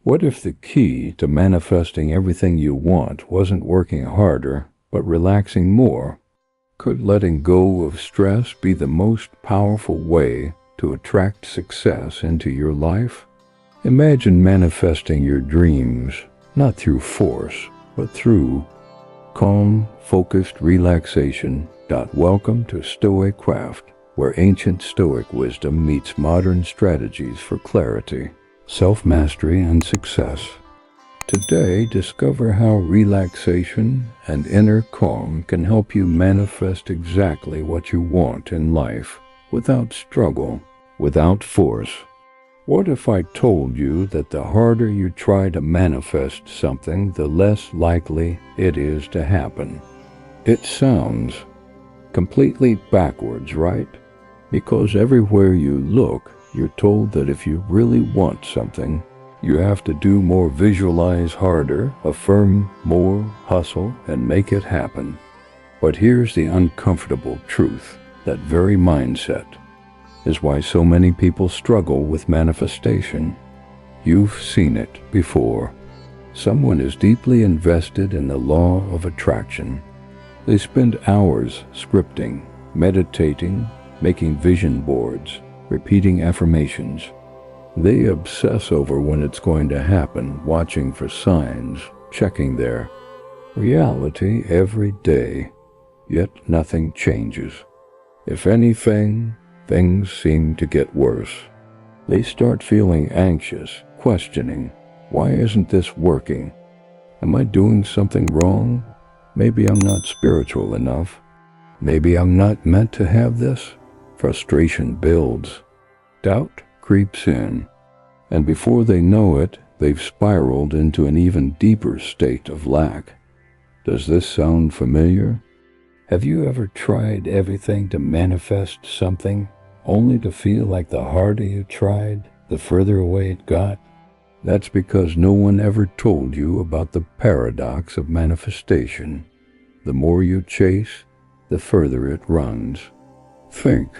What if the key to manifesting everything you want wasn't working harder, but relaxing more? Could letting go of stress be the most powerful way to attract success into your life? Imagine manifesting your dreams, not through force, but through calm, focused relaxation. Welcome to StoicCraft, where ancient Stoic wisdom meets modern strategies for clarity, self-mastery, and success. Today, discover how relaxation and inner calm can help you manifest exactly what you want in life, without struggle, without force. What if I told you that the harder you try to manifest something, the less likely it is to happen? It sounds completely backwards, right? Because everywhere you look, you're told that if you really want something, you have to do more, visualize harder, affirm more, hustle, and make it happen. But here's the uncomfortable truth. That very mindset is why so many people struggle with manifestation. You've seen it before. Someone is deeply invested in the law of attraction. They spend hours scripting, meditating, making vision boards, repeating affirmations. They obsess over when it's going to happen, watching for signs, checking their reality every day, yet nothing changes. If anything, things seem to get worse. They start feeling anxious, questioning, why isn't this working? Am I doing something wrong? Maybe I'm not spiritual enough. Maybe I'm not meant to have this. Frustration builds. Doubt creeps in. And before they know it, they've spiraled into an even deeper state of lack. Does this sound familiar? Have you ever tried everything to manifest something, only to feel like the harder you tried, the further away it got? That's because no one ever told you about the paradox of manifestation. The more you chase, the further it runs. Think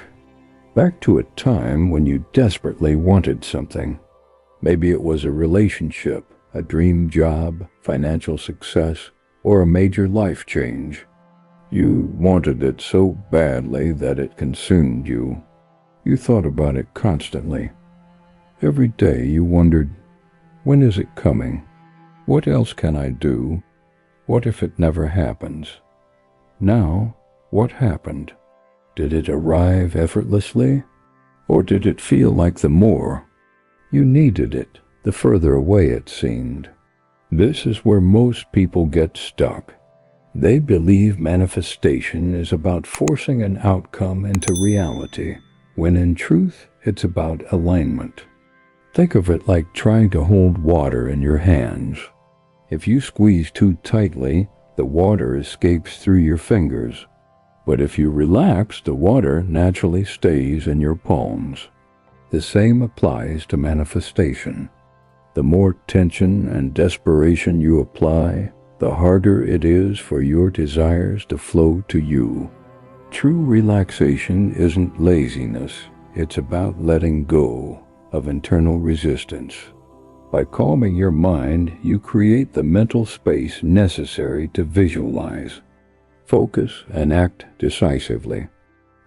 back to a time when you desperately wanted something. Maybe it was a relationship, a dream job, financial success, or a major life change. You wanted it so badly that it consumed you. You thought about it constantly. Every day you wondered, when is it coming? What else can I do? What if it never happens? Now, what happened? Did it arrive effortlessly? Or did it feel like the more you needed it, the further away it seemed? This is where most people get stuck. They believe manifestation is about forcing an outcome into reality, when in truth, it's about alignment. Think of it like trying to hold water in your hands. If you squeeze too tightly, the water escapes through your fingers. But if you relax, the water naturally stays in your palms. The same applies to manifestation. The more tension and desperation you apply, the harder it is for your desires to flow to you. True relaxation isn't laziness. It's about letting go of internal resistance. By calming your mind, you create the mental space necessary to visualize, focus, and act decisively.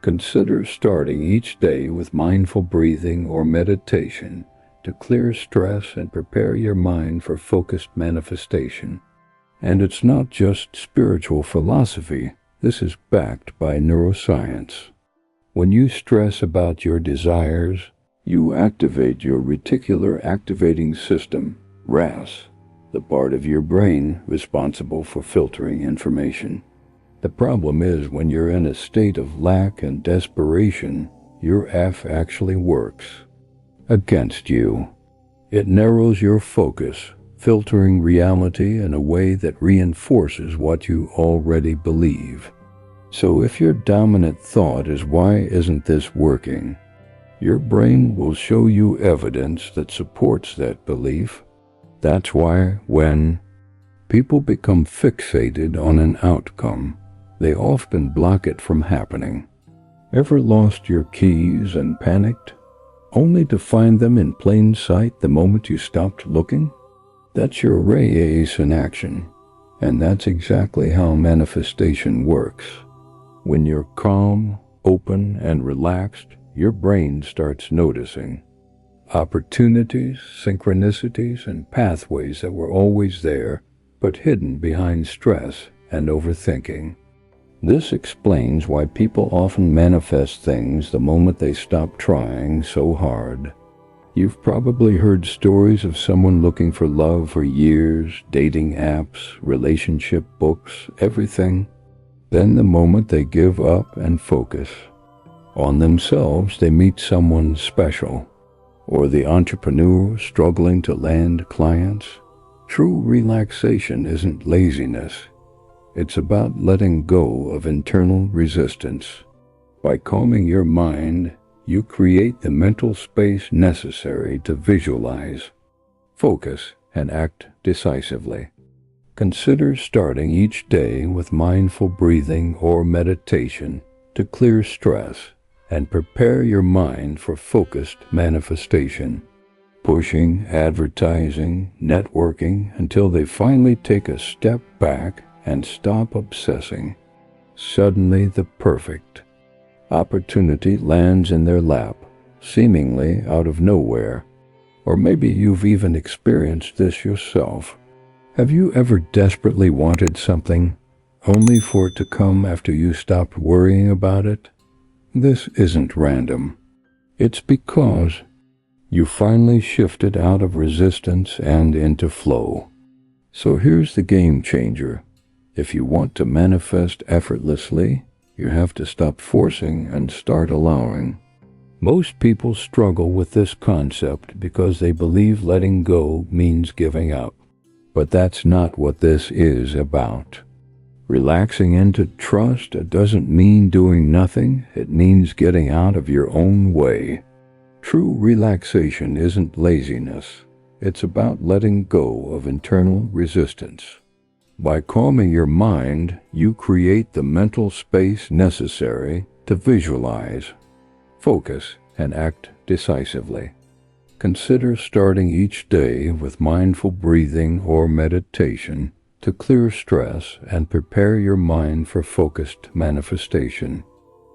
Consider starting each day with mindful breathing or meditation to clear stress and prepare your mind for focused manifestation. And it's not just spiritual philosophy. This is backed by neuroscience. When you stress about your desires, you activate your reticular activating system, RAS, the part of your brain responsible for filtering information. The problem is when you're in a state of lack and desperation, your F actually works against you. It narrows your focus, filtering reality in a way that reinforces what you already believe. So if your dominant thought is, why isn't this working? Your brain will show you evidence that supports that belief. That's why when people become fixated on an outcome, they often block it from happening. Ever lost your keys and panicked, only to find them in plain sight the moment you stopped looking? That's your Ray Ace in action, and that's exactly how manifestation works. When you're calm, open, and relaxed, your brain starts noticing opportunities, synchronicities, and pathways that were always there, but hidden behind stress and overthinking. This explains why people often manifest things the moment they stop trying so hard. You've probably heard stories of someone looking for love for years, dating apps, relationship books, everything. Then the moment they give up and focus on themselves, they meet someone special. Or the entrepreneur struggling to land clients. True relaxation isn't laziness. It's about letting go of internal resistance. By calming your mind, you create the mental space necessary to visualize, focus, and act decisively. Consider starting each day with mindful breathing or meditation to clear stress and prepare your mind for focused manifestation. Pushing, advertising, networking until they finally take a step back and stop obsessing. Suddenly the perfect opportunity lands in their lap, seemingly out of nowhere. Or maybe you've even experienced this yourself. Have you ever desperately wanted something, only for it to come after you stopped worrying about it? This isn't random. It's because you finally shifted out of resistance and into flow. So here's the game changer. If you want to manifest effortlessly, you have to stop forcing and start allowing. Most people struggle with this concept because they believe letting go means giving up. But that's not what this is about. Relaxing into trust doesn't mean doing nothing, it means getting out of your own way. True relaxation isn't laziness, it's about letting go of internal resistance. By calming your mind, you create the mental space necessary to visualize, focus, and act decisively. Consider starting each day with mindful breathing or meditation to clear stress and prepare your mind for focused manifestation.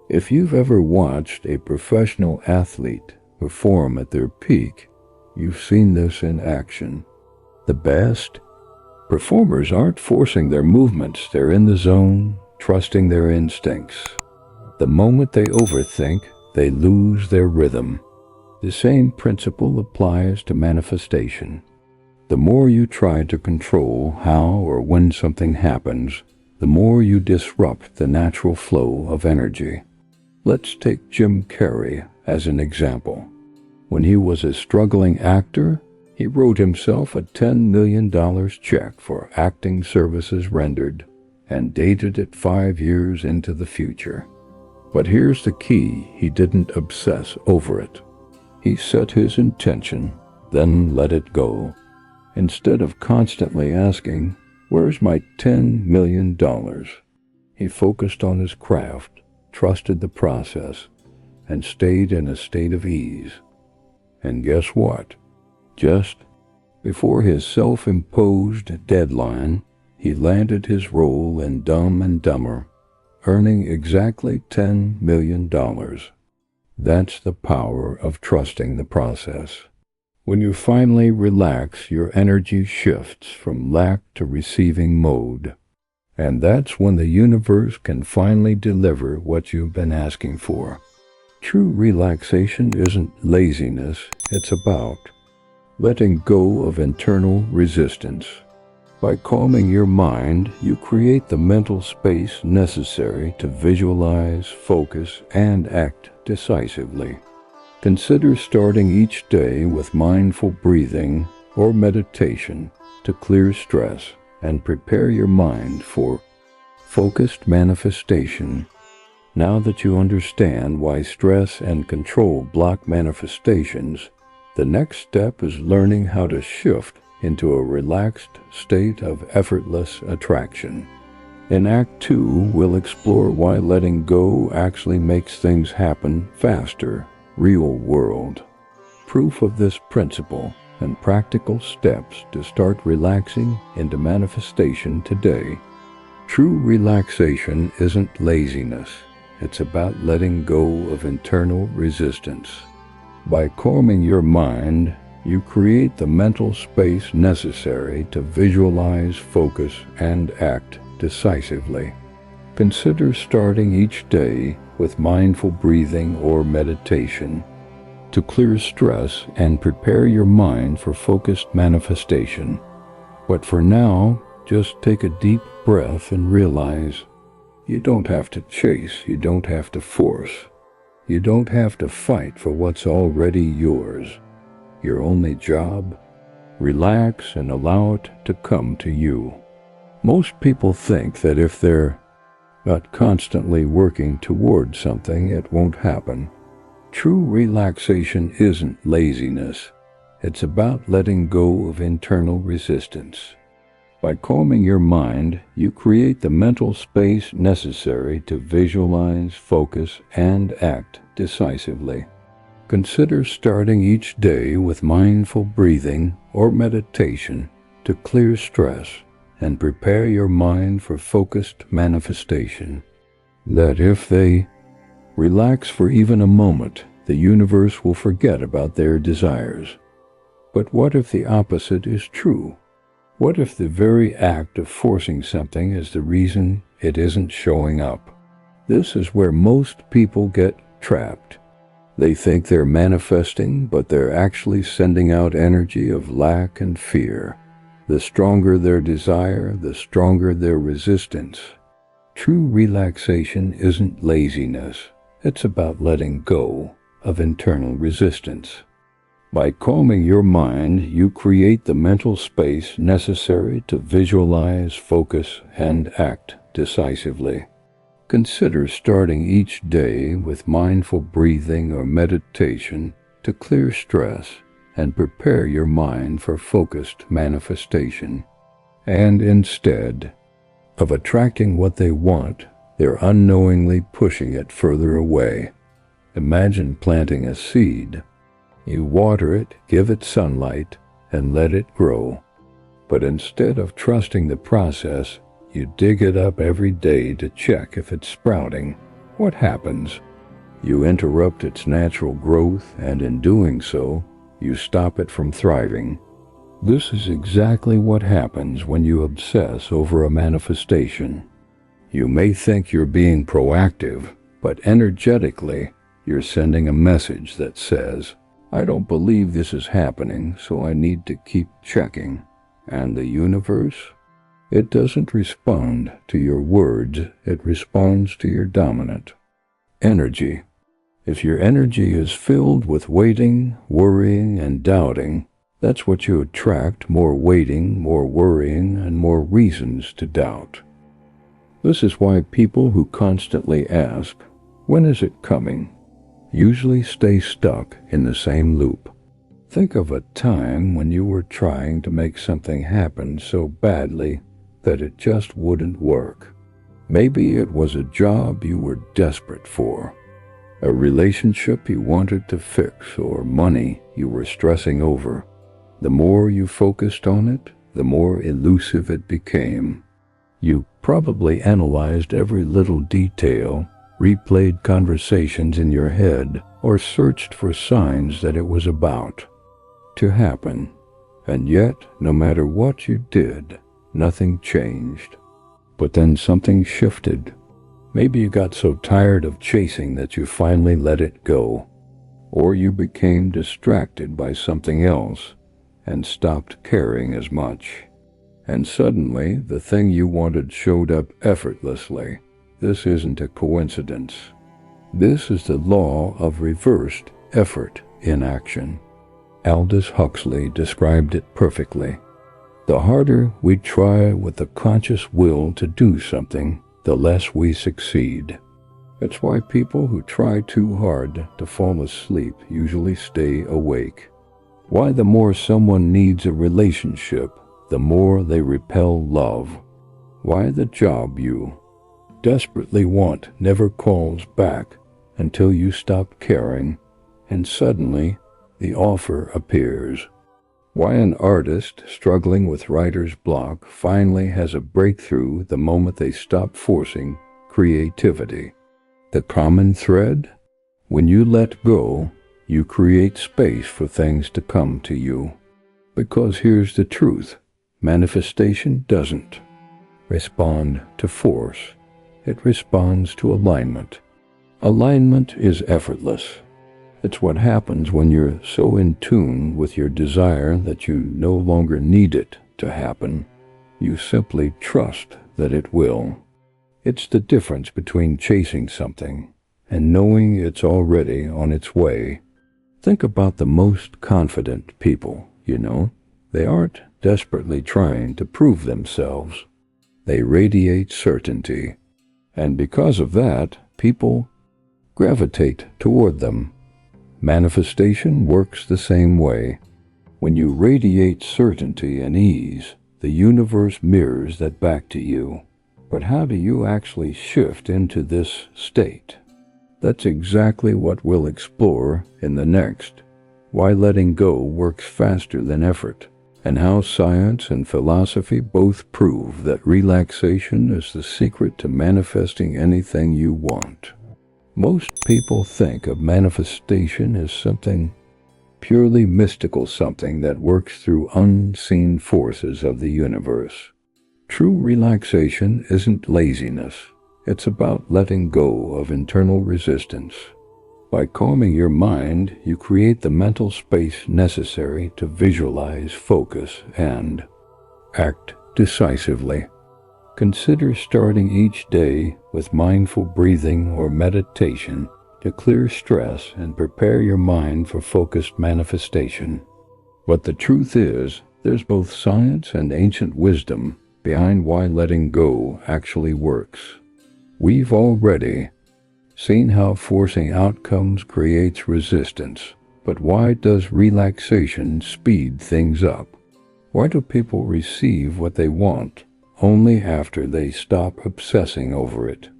If you've ever watched a professional athlete perform at their peak, you've seen this in action. The best performers aren't forcing their movements, they're in the zone, trusting their instincts. The moment they overthink, they lose their rhythm. The same principle applies to manifestation. The more you try to control how or when something happens, the more you disrupt the natural flow of energy. Let's take Jim Carrey as an example. When he was a struggling actor, he wrote himself a $10 million check for acting services rendered and dated it 5 years into the future. But here's the key: he didn't obsess over it. He set his intention, then let it go. Instead of constantly asking, "Where's my $10 million?" he focused on his craft, trusted the process, and stayed in a state of ease. And guess what? Just before his self-imposed deadline, he landed his role in Dumb and Dumber, earning exactly $10 million. That's the power of trusting the process. When you finally relax, your energy shifts from lack to receiving mode. And that's when the universe can finally deliver what you've been asking for. True relaxation isn't laziness, it's about letting go of internal resistance. By calming your mind, you create the mental space necessary to visualize, focus, and act decisively. Consider starting each day with mindful breathing or meditation to clear stress and prepare your mind for focused manifestation. Now that you understand why stress and control block manifestations, the next step is learning how to shift into a relaxed state of effortless attraction. In Act 2, we'll explore why letting go actually makes things happen faster. Real world proof of this principle and practical steps to start relaxing into manifestation today. True relaxation isn't laziness. It's about letting go of internal resistance. By calming your mind, you create the mental space necessary to visualize, focus, and act decisively. Consider starting each day with mindful breathing or meditation to clear stress and prepare your mind for focused manifestation. But for now, just take a deep breath and realize you don't have to chase, you don't have to force, you don't have to fight for what's already yours. Your only job? Relax and allow it to come to you. Most people think that if they're not constantly working toward something, it won't happen. True relaxation isn't laziness. It's about letting go of internal resistance. By calming your mind, you create the mental space necessary to visualize, focus, and act decisively. Consider starting each day with mindful breathing or meditation to clear stress and prepare your mind for focused manifestation. That if they relax for even a moment, the universe will forget about their desires. But what if the opposite is true? What if the very act of forcing something is the reason it isn't showing up? This is where most people get trapped. They think they're manifesting, but they're actually sending out energy of lack and fear. The stronger their desire, the stronger their resistance. True relaxation isn't laziness. It's about letting go of internal resistance. By calming your mind, you create the mental space necessary to visualize, focus, and act decisively. Consider starting each day with mindful breathing or meditation to clear stress and prepare your mind for focused manifestation. And instead of attracting what they want, they're unknowingly pushing it further away. Imagine planting a seed. You water it, give it sunlight, and let it grow. But instead of trusting the process, you dig it up every day to check if it's sprouting. What happens? You interrupt its natural growth, and in doing so, you stop it from thriving. This is exactly what happens when you obsess over a manifestation. You may think you're being proactive, but energetically, you're sending a message that says, I don't believe this is happening, so I need to keep checking. And the universe? It doesn't respond to your words, it responds to your dominant energy. If your energy is filled with waiting, worrying, and doubting, that's what you attract: more waiting, more worrying, and more reasons to doubt. This is why people who constantly ask, when is it coming, usually stay stuck in the same loop. Think of a time when you were trying to make something happen so badly that it just wouldn't work. Maybe it was a job you were desperate for, a relationship you wanted to fix, or money you were stressing over. The more you focused on it, the more elusive it became. You probably analyzed every little detail, replayed conversations in your head, or searched for signs that it was about to happen. And yet, no matter what you did, nothing changed. But then something shifted. Maybe you got so tired of chasing that you finally let it go. Or you became distracted by something else and stopped caring as much. And suddenly, the thing you wanted showed up effortlessly. This isn't a coincidence. This is the law of reversed effort in action. Aldous Huxley described it perfectly. The harder we try with the conscious will to do something, the less we succeed. It's why people who try too hard to fall asleep usually stay awake. Why the more someone needs a relationship, the more they repel love. Why the job you desperately want never calls back until you stop caring, and suddenly the offer appears. Why an artist struggling with writer's block finally has a breakthrough the moment they stop forcing creativity. The common thread? When you let go, you create space for things to come to you. Because here's the truth, manifestation doesn't respond to force. It responds to alignment. Alignment is effortless. It's what happens when you're so in tune with your desire that you no longer need it to happen. You simply trust that it will. It's the difference between chasing something and knowing it's already on its way. Think about the most confident people, you know. They aren't desperately trying to prove themselves. They radiate certainty. And because of that, people gravitate toward them. Manifestation works the same way. When you radiate certainty and ease, the universe mirrors that back to you. But how do you actually shift into this state? That's exactly what we'll explore in the next. Why letting go works faster than effort, and how science and philosophy both prove that relaxation is the secret to manifesting anything you want. Most people think of manifestation as something purely mystical, something that works through unseen forces of the universe. True relaxation isn't laziness. It's about letting go of internal resistance. By calming your mind, you create the mental space necessary to visualize, focus, and act decisively. Consider starting each day with mindful breathing or meditation to clear stress and prepare your mind for focused manifestation. But the truth is, there's both science and ancient wisdom behind why letting go actually works. We've already seen how forcing outcomes creates resistance, but why does relaxation speed things up? Why do people receive what they want only after they stop obsessing over it?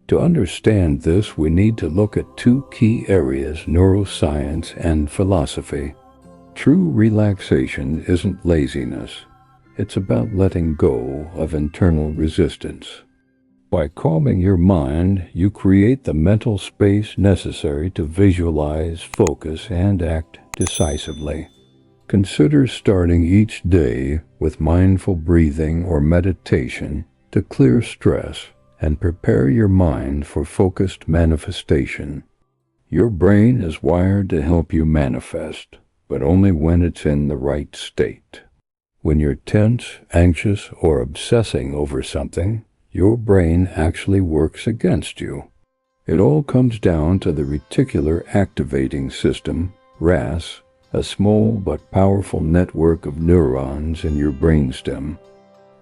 To understand this, we need to look at two key areas, neuroscience and philosophy. True relaxation isn't laziness. It's about letting go of internal resistance. By calming your mind, you create the mental space necessary to visualize, focus, and act decisively. Consider starting each day with mindful breathing or meditation to clear stress and prepare your mind for focused manifestation. Your brain is wired to help you manifest, but only when it's in the right state. When you're tense, anxious, or obsessing over something, your brain actually works against you. It all comes down to the reticular activating system, RAS, a small but powerful network of neurons in your brainstem.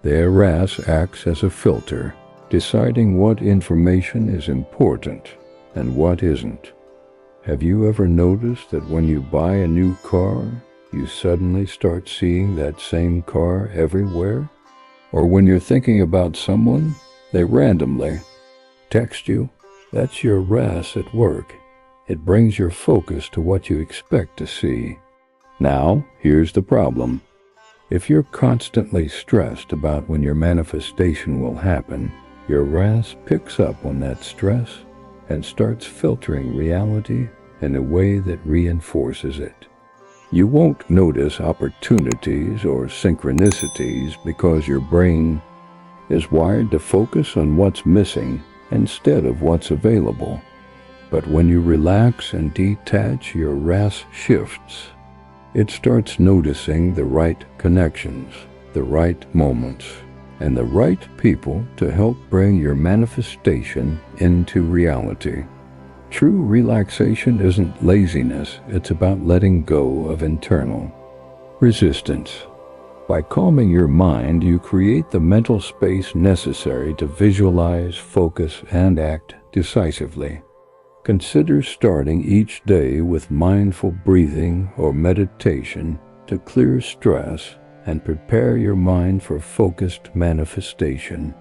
The RAS acts as a filter, deciding what information is important and what isn't. Have you ever noticed that when you buy a new car, you suddenly start seeing that same car everywhere? Or when you're thinking about someone, they randomly text you? That's your RAS at work. It brings your focus to what you expect to see. Now, here's the problem. If you're constantly stressed about when your manifestation will happen, your RAS picks up on that stress and starts filtering reality in a way that reinforces it. You won't notice opportunities or synchronicities because your brain is wired to focus on what's missing instead of what's available. But when you relax and detach, your RAS shifts. It starts noticing the right connections, the right moments, and the right people to help bring your manifestation into reality. True relaxation isn't laziness, it's about letting go of internal resistance. By calming your mind, you create the mental space necessary to visualize, focus, and act decisively. Consider starting each day with mindful breathing or meditation to clear stress and prepare your mind for focused manifestation.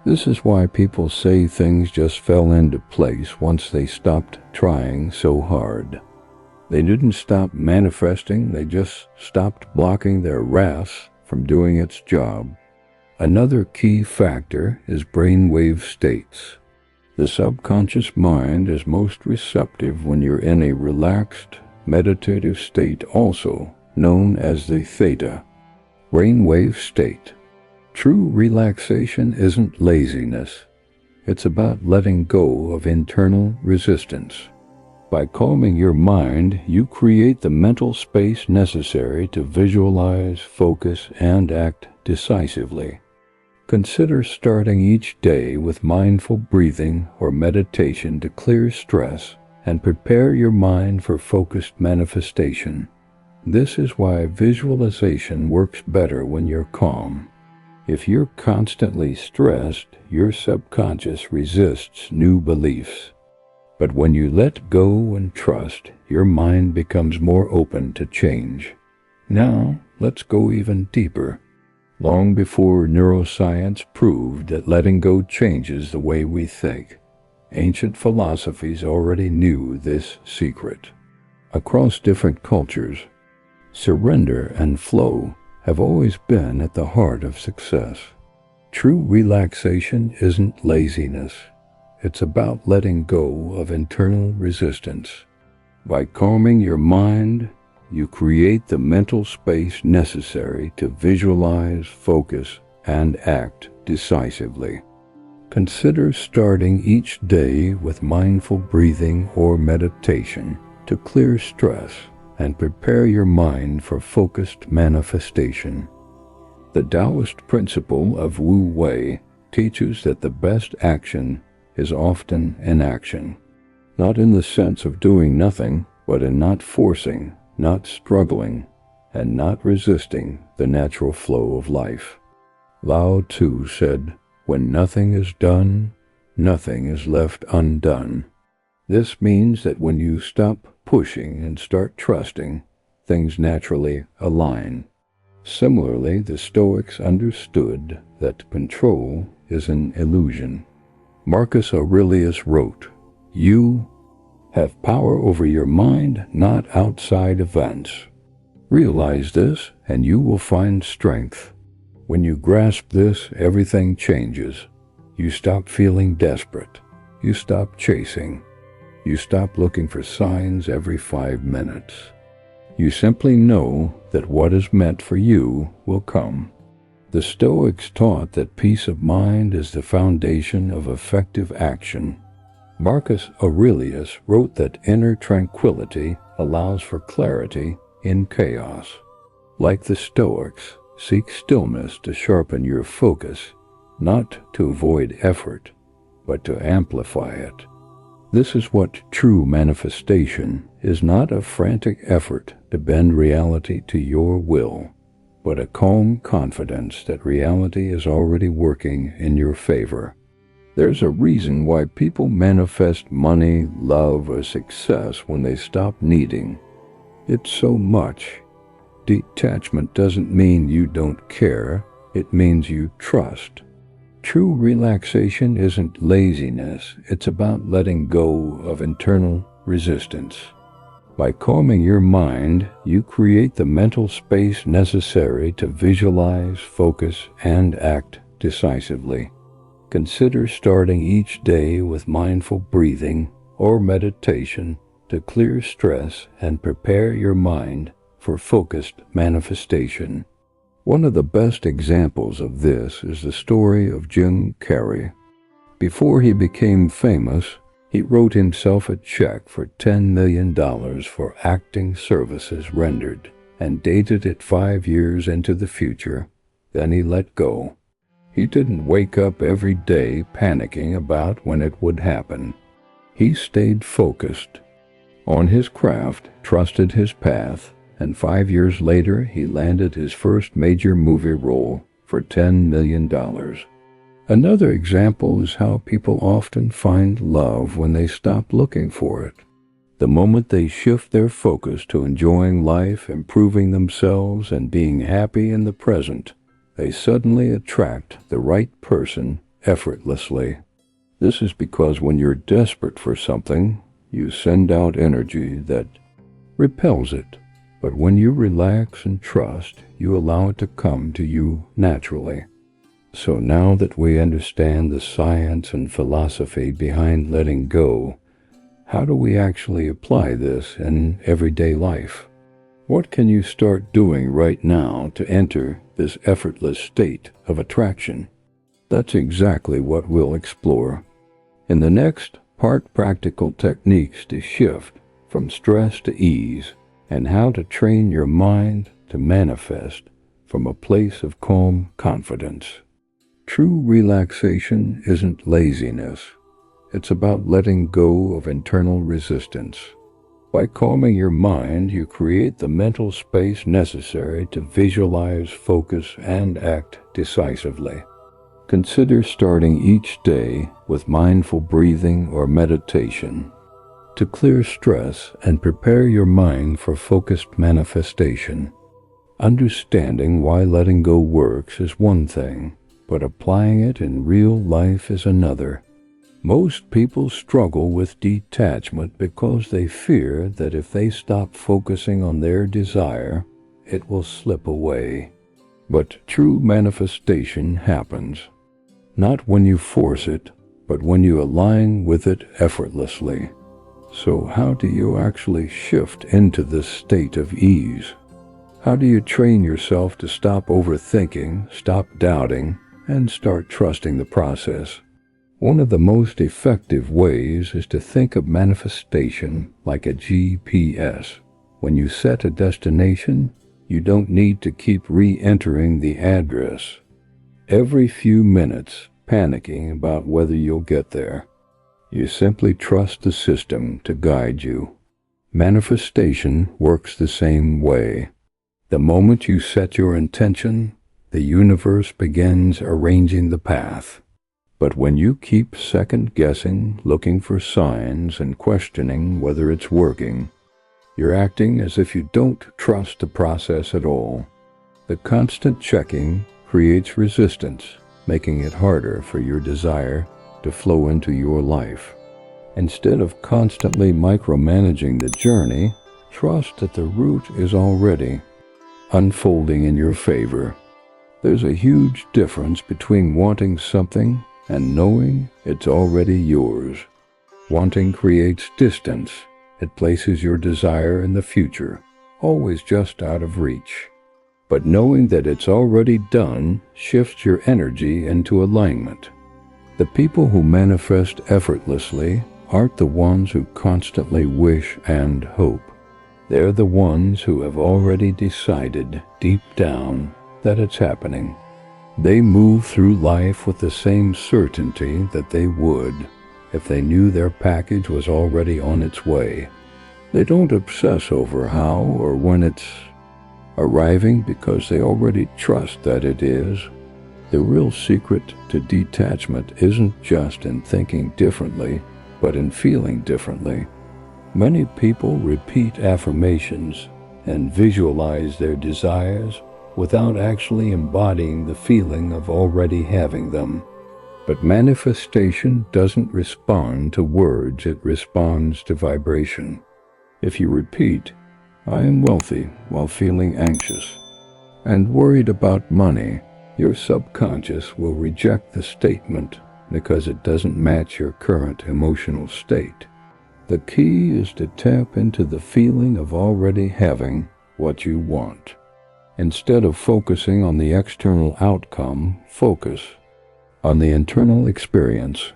This is why people say things just fell into place once they stopped trying so hard. They didn't stop manifesting, they just stopped blocking their wrath from doing its job. Another key factor is brainwave states. The subconscious mind is most receptive when you're in a relaxed, meditative state, also known as the theta brainwave state. True relaxation isn't laziness. It's about letting go of internal resistance. By calming your mind, you create the mental space necessary to visualize, focus, and act decisively. Consider starting each day with mindful breathing or meditation to clear stress and prepare your mind for focused manifestation. This is why visualization works better when you're calm. If you're constantly stressed, your subconscious resists new beliefs. But when you let go and trust, your mind becomes more open to change. Now, let's go even deeper. Long before neuroscience proved that letting go changes the way we think, ancient philosophies already knew this secret. Across different cultures, surrender and flow have always been at the heart of success. True relaxation isn't laziness. It's about letting go of internal resistance. By calming your mind, you create the mental space necessary to visualize, focus, and act decisively. Consider starting each day with mindful breathing or meditation to clear stress and prepare your mind for focused manifestation. The Taoist principle of Wu Wei teaches that the best action is often inaction, not in the sense of doing nothing, but in not forcing, not struggling, and not resisting the natural flow of life. Lao Tzu said, "When nothing is done, nothing is left undone." This means that when you stop pushing and start trusting, things naturally align. Similarly, the Stoics understood that control is an illusion. Marcus Aurelius wrote, "You have power over your mind, not outside events. Realize this, and you will find strength. When you grasp this, everything changes. You stop feeling desperate. You stop chasing. You stop looking for signs every 5 minutes. You simply know that what is meant for you will come." The Stoics taught that peace of mind is the foundation of effective action. Marcus Aurelius wrote that inner tranquility allows for clarity in chaos. Like the Stoics, seek stillness to sharpen your focus, not to avoid effort, but to amplify it. This is what true manifestation is, not a frantic effort to bend reality to your will, but a calm confidence that reality is already working in your favor. There's a reason why people manifest money, love, or success when they stop needing it so much. Detachment doesn't mean you don't care, it means you trust. True relaxation isn't laziness, it's about letting go of internal resistance. By calming your mind, you create the mental space necessary to visualize, focus, and act decisively. Consider starting each day with mindful breathing or meditation to clear stress and prepare your mind for focused manifestation. One of the best examples of this is the story of Jim Carrey. Before he became famous, he wrote himself a check for $10 million for acting services rendered and dated it 5 years into the future. Then he let go. He didn't wake up every day panicking about when it would happen. He stayed focused on his craft, trusted his path, and 5 years later he landed his first major movie role for $10 million. Another example is how people often find love when they stop looking for it. The moment they shift their focus to enjoying life, improving themselves, and being happy in the present, they suddenly attract the right person effortlessly. This is because when you're desperate for something, you send out energy that repels it. But when you relax and trust, you allow it to come to you naturally. So now that we understand the science and philosophy behind letting go, how do we actually apply this in everyday life? What can you start doing right now to enter this effortless state of attraction? That's exactly what we'll explore. In the next part, practical techniques to shift from stress to ease, and how to train your mind to manifest from a place of calm confidence. True relaxation isn't laziness. It's about letting go of internal resistance. By calming your mind, you create the mental space necessary to visualize, focus, and act decisively. Consider starting each day with mindful breathing or meditation to clear stress and prepare your mind for focused manifestation. Understanding why letting go works is one thing, but applying it in real life is another. Most people struggle with detachment because they fear that if they stop focusing on their desire, it will slip away. But true manifestation happens, not when you force it, but when you align with it effortlessly. So how do you actually shift into this state of ease? How do you train yourself to stop overthinking, stop doubting, and start trusting the process? One of the most effective ways is to think of manifestation like a GPS. When you set a destination, you don't need to keep re-entering the address every few minutes, panicking about whether you'll get there. You simply trust the system to guide you. Manifestation works the same way. The moment you set your intention, the universe begins arranging the path. But when you keep second-guessing, looking for signs, and questioning whether it's working, you're acting as if you don't trust the process at all. The constant checking creates resistance, making it harder for your desire to flow into your life. Instead of constantly micromanaging the journey, trust that the route is already unfolding in your favor. There's a huge difference between wanting something and knowing it's already yours. Wanting creates distance. It places your desire in the future, always just out of reach. But knowing that it's already done shifts your energy into alignment. The people who manifest effortlessly aren't the ones who constantly wish and hope. They're the ones who have already decided deep down that it's happening. They move through life with the same certainty that they would if they knew their package was already on its way. They don't obsess over how or when it's arriving because they already trust that it is. The real secret to detachment isn't just in thinking differently, but in feeling differently. Many people repeat affirmations and visualize their desires without actually embodying the feeling of already having them. But manifestation doesn't respond to words, it responds to vibration. If you repeat, "I am wealthy," while feeling anxious and worried about money, your subconscious will reject the statement because it doesn't match your current emotional state. The key is to tap into the feeling of already having what you want. Instead of focusing on the external outcome, focus on the internal experience.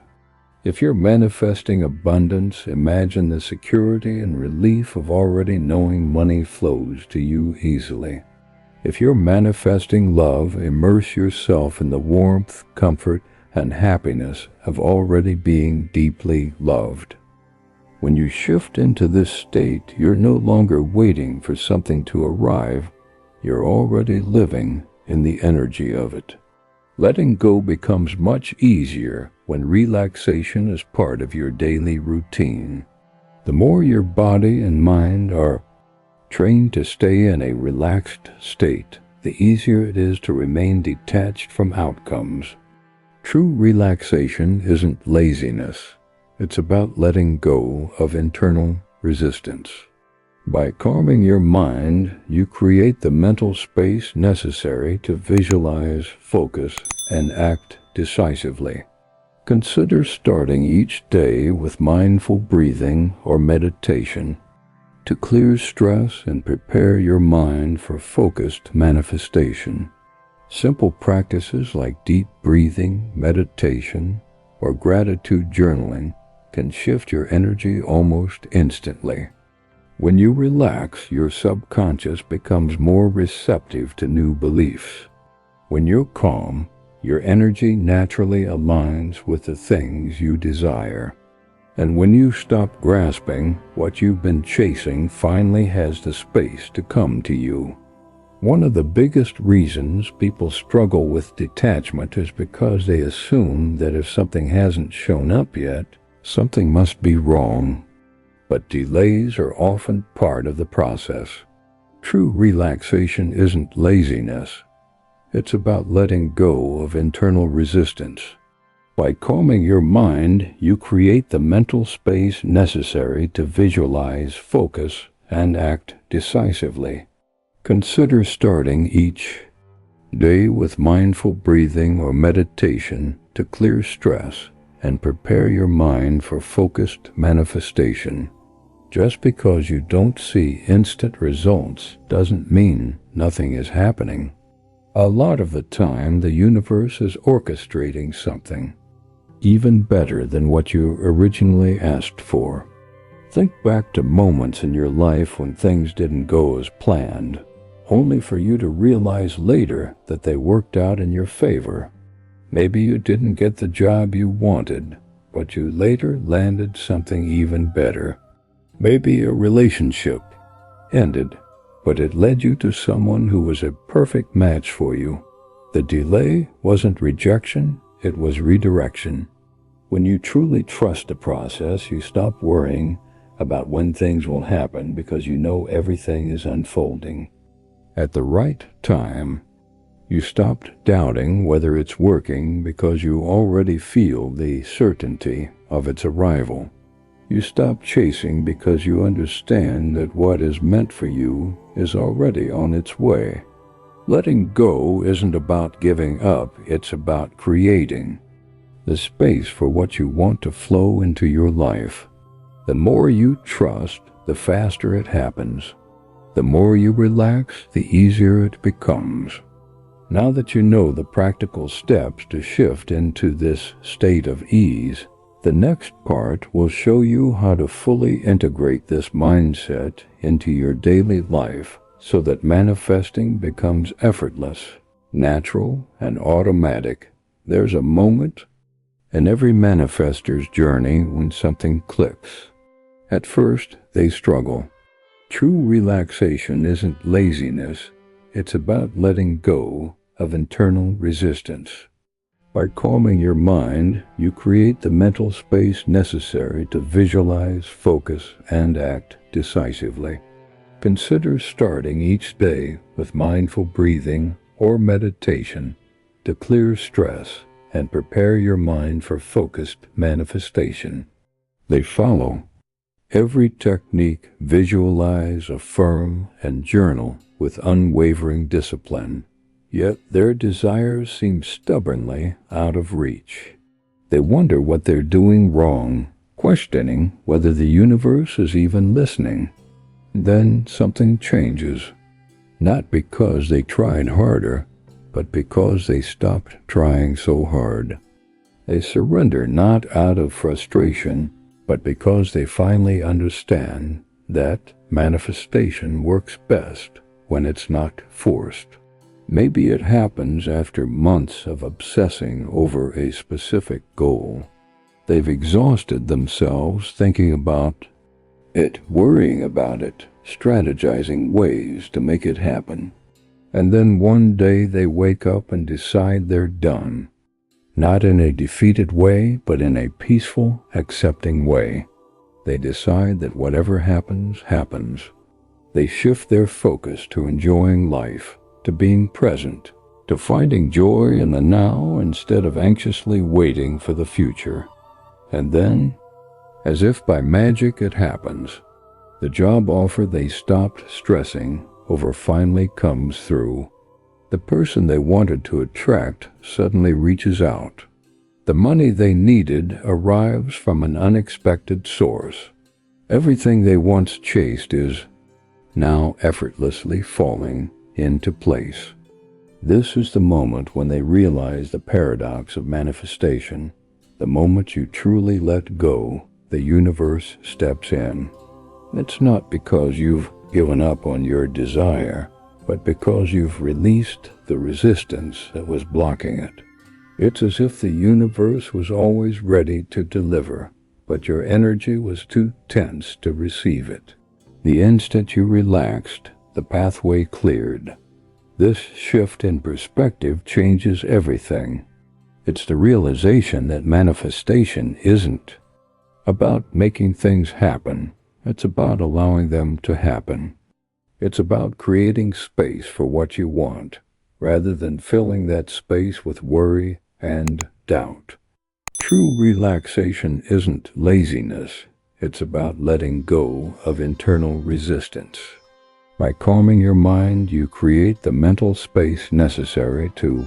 If you're manifesting abundance, imagine the security and relief of already knowing money flows to you easily. If you're manifesting love, immerse yourself in the warmth, comfort, and happiness of already being deeply loved. When you shift into this state, you're no longer waiting for something to arrive. You're already living in the energy of it. Letting go becomes much easier when relaxation is part of your daily routine. The more your body and mind are trained to stay in a relaxed state, the easier it is to remain detached from outcomes. True relaxation isn't laziness. It's about letting go of internal resistance. By calming your mind, you create the mental space necessary to visualize, focus, and act decisively. Consider starting each day with mindful breathing or meditation to clear stress and prepare your mind for focused manifestation. Simple practices like deep breathing, meditation, or gratitude journaling can shift your energy almost instantly. When you relax, your subconscious becomes more receptive to new beliefs. When you're calm, your energy naturally aligns with the things you desire. And when you stop grasping, what you've been chasing finally has the space to come to you. One of the biggest reasons people struggle with detachment is because they assume that if something hasn't shown up yet, something must be wrong. But delays are often part of the process. True relaxation isn't laziness. It's about letting go of internal resistance. By calming your mind, you create the mental space necessary to visualize, focus, and act decisively. Consider starting each day with mindful breathing or meditation to clear stress and prepare your mind for focused manifestation. Just because you don't see instant results doesn't mean nothing is happening. A lot of the time, the universe is orchestrating something even better than what you originally asked for. Think back to moments in your life when things didn't go as planned, only for you to realize later that they worked out in your favor. Maybe you didn't get the job you wanted, but you later landed something even better. Maybe a relationship ended, but it led you to someone who was a perfect match for you. The delay wasn't rejection, it was redirection. When you truly trust the process, you stop worrying about when things will happen because you know everything is unfolding at the right time. You stopped doubting whether it's working because you already feel the certainty of its arrival. You stop chasing because you understand that what is meant for you is already on its way. Letting go isn't about giving up, it's about creating the space for what you want to flow into your life. The more you trust, the faster it happens. The more you relax, the easier it becomes. Now that you know the practical steps to shift into this state of ease, the next part will show you how to fully integrate this mindset into your daily life so that manifesting becomes effortless, natural, and automatic. There's a moment in every manifestor's journey when something clicks. At first, they struggle. True relaxation isn't laziness, it's about letting go of internal resistance. By calming your mind, you create the mental space necessary to visualize, focus, and act decisively. Consider starting each day with mindful breathing or meditation to clear stress and prepare your mind for focused manifestation. They follow every technique, visualize, affirm, and journal with unwavering discipline. Yet their desires seem stubbornly out of reach. They wonder what they're doing wrong, questioning whether the universe is even listening. Then something changes, not because they tried harder, but because they stopped trying so hard. They surrender not out of frustration, but because they finally understand that manifestation works best when it's not forced. Maybe it happens after months of obsessing over a specific goal. They've exhausted themselves thinking about it, worrying about it, strategizing ways to make it happen. And then one day they wake up and decide they're done. Not in a defeated way, but in a peaceful, accepting way. They decide that whatever happens, happens. They shift their focus to enjoying life, to being present, to finding joy in the now instead of anxiously waiting for the future. And then, as if by magic, it happens. The job offer they stopped stressing over finally comes through. The person they wanted to attract suddenly reaches out. The money they needed arrives from an unexpected source. Everything they once chased is now effortlessly falling into place. This is the moment when they realize the paradox of manifestation. The moment you truly let go, the universe steps in. It's not because you've given up on your desire, but because you've released the resistance that was blocking it. It's as if the universe was always ready to deliver, but your energy was too tense to receive it. The instant you relaxed, the pathway cleared. This shift in perspective changes everything. It's the realization that manifestation isn't about making things happen. It's about allowing them to happen. It's about creating space for what you want, rather than filling that space with worry and doubt. True relaxation isn't laziness. It's about letting go of internal resistance. By calming your mind, you create the mental space necessary to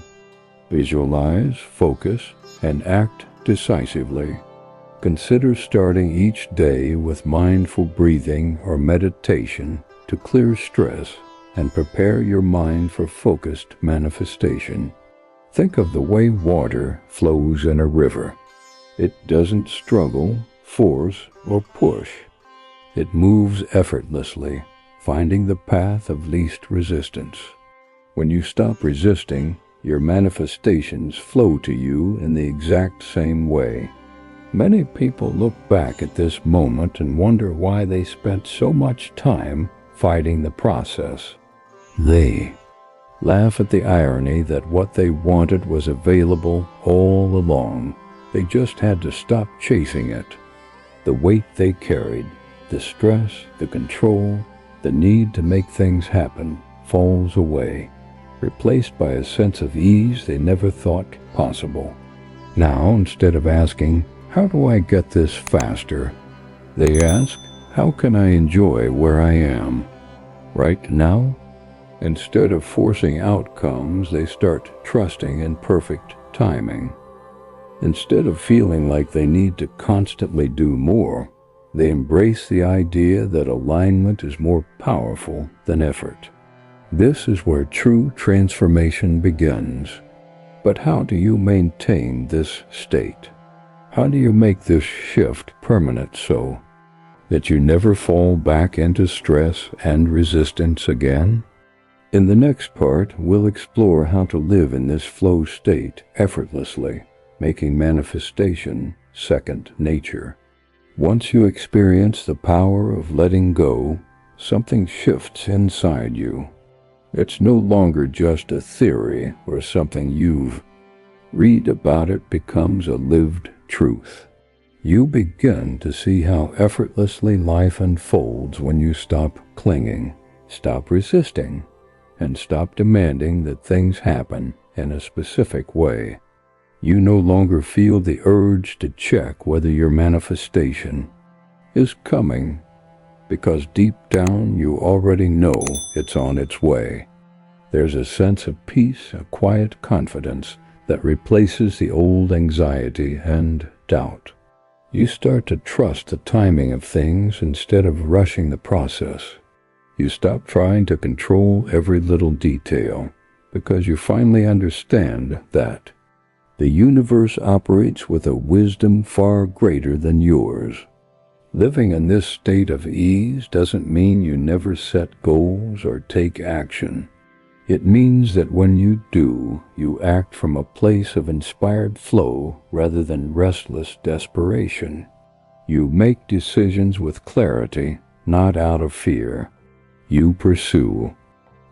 visualize, focus, and act decisively. Consider starting each day with mindful breathing or meditation to clear stress and prepare your mind for focused manifestation. Think of the way water flows in a river. It doesn't struggle, force, or push. It moves effortlessly, finding the path of least resistance. When you stop resisting, your manifestations flow to you in the exact same way. Many people look back at this moment and wonder why they spent so much time fighting the process. They laugh at the irony that what they wanted was available all along. They just had to stop chasing it. The weight they carried, the stress, the control, the need to make things happen falls away, replaced by a sense of ease they never thought possible. Now, instead of asking, "How do I get this faster?" they ask, "How can I enjoy where I am right now?" Instead of forcing outcomes, they start trusting in perfect timing. Instead of feeling like they need to constantly do more, they embrace the idea that alignment is more powerful than effort. This is where true transformation begins. But how do you maintain this state? How do you make this shift permanent so that you never fall back into stress and resistance again? In the next part, we'll explore how to live in this flow state effortlessly, making manifestation second nature. Once you experience the power of letting go, something shifts inside you. It's no longer just a theory or something you've read about. It becomes a lived truth. You begin to see how effortlessly life unfolds when you stop clinging, stop resisting, and stop demanding that things happen in a specific way. You no longer feel the urge to check whether your manifestation is coming, because deep down you already know it's on its way. There's a sense of peace, a quiet confidence that replaces the old anxiety and doubt. You start to trust the timing of things instead of rushing the process. You stop trying to control every little detail because you finally understand that the universe operates with a wisdom far greater than yours. Living in this state of ease doesn't mean you never set goals or take action. It means that when you do, you act from a place of inspired flow rather than restless desperation. You make decisions with clarity, not out of fear. You pursue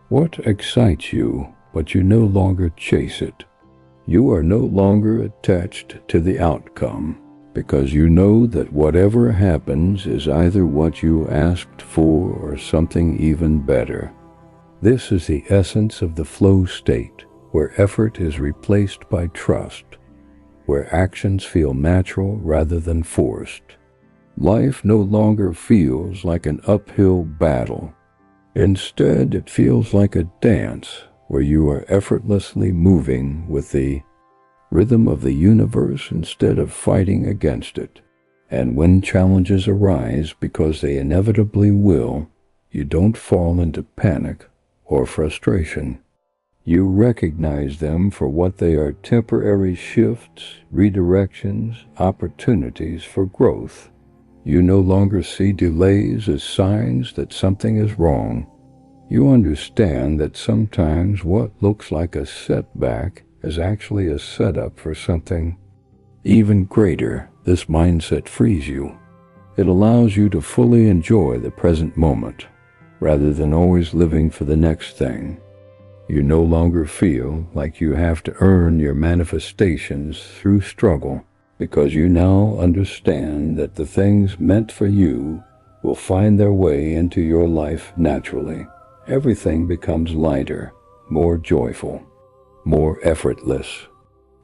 what excites you, but you no longer chase it. You are no longer attached to the outcome, because you know that whatever happens is either what you asked for or something even better. This is the essence of the flow state, where effort is replaced by trust, where actions feel natural rather than forced, Life no longer feels like an uphill battle. Instead, it feels like a dance where you are effortlessly moving with the rhythm of the universe instead of fighting against it. And when challenges arise, because they inevitably will, you don't fall into panic or frustration. You recognize them for what they are: temporary shifts, redirections, opportunities for growth. You no longer see delays as signs that something is wrong. You understand that sometimes what looks like a setback is actually a setup for something even greater. This mindset frees you. It allows you to fully enjoy the present moment, rather than always living for the next thing. You no longer feel like you have to earn your manifestations through struggle, because you now understand that the things meant for you will find their way into your life naturally. Everything becomes lighter, more joyful, more effortless.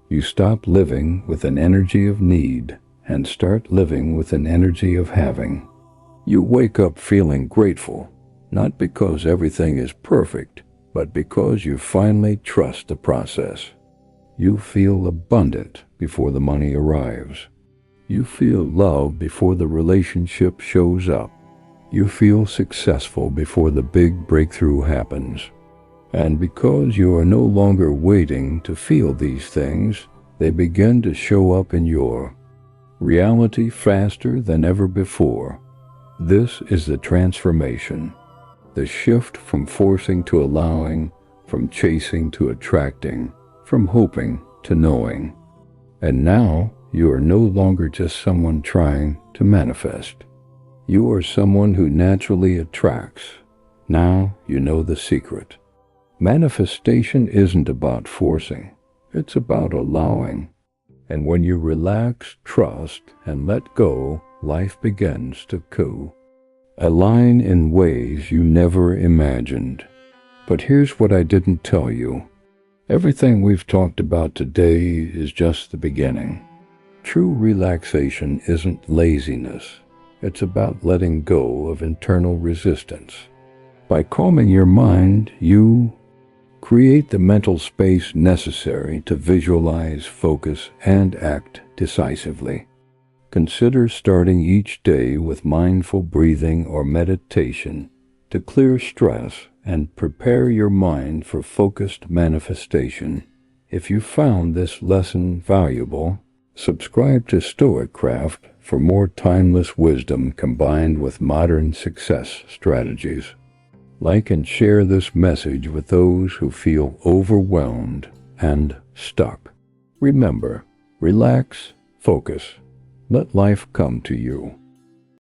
You stop living with an energy of need and start living with an energy of having. You wake up feeling grateful, not because everything is perfect, but because you finally trust the process. You feel abundant before the money arrives. You feel love before the relationship shows up. You feel successful before the big breakthrough happens. And because you are no longer waiting to feel these things, they begin to show up in your reality faster than ever before. This is the transformation, the shift from forcing to allowing, from chasing to attracting, from hoping to knowing. And now you are no longer just someone trying to manifest. You are someone who naturally attracts. Now you know the secret. Manifestation isn't about forcing. It's about allowing. And when you relax, trust, and let go, life begins to align in ways you never imagined. But here's what I didn't tell you. Everything we've talked about today is just the beginning. True relaxation isn't laziness. It's about letting go of internal resistance. By calming your mind, you create the mental space necessary to visualize, focus, and act decisively. Consider starting each day with mindful breathing or meditation to clear stress and prepare your mind for focused manifestation. If you found this lesson valuable, subscribe to StoicCraft for more timeless wisdom combined with modern success strategies. Like and share this message with those who feel overwhelmed and stuck. Remember, relax, focus, let life come to you.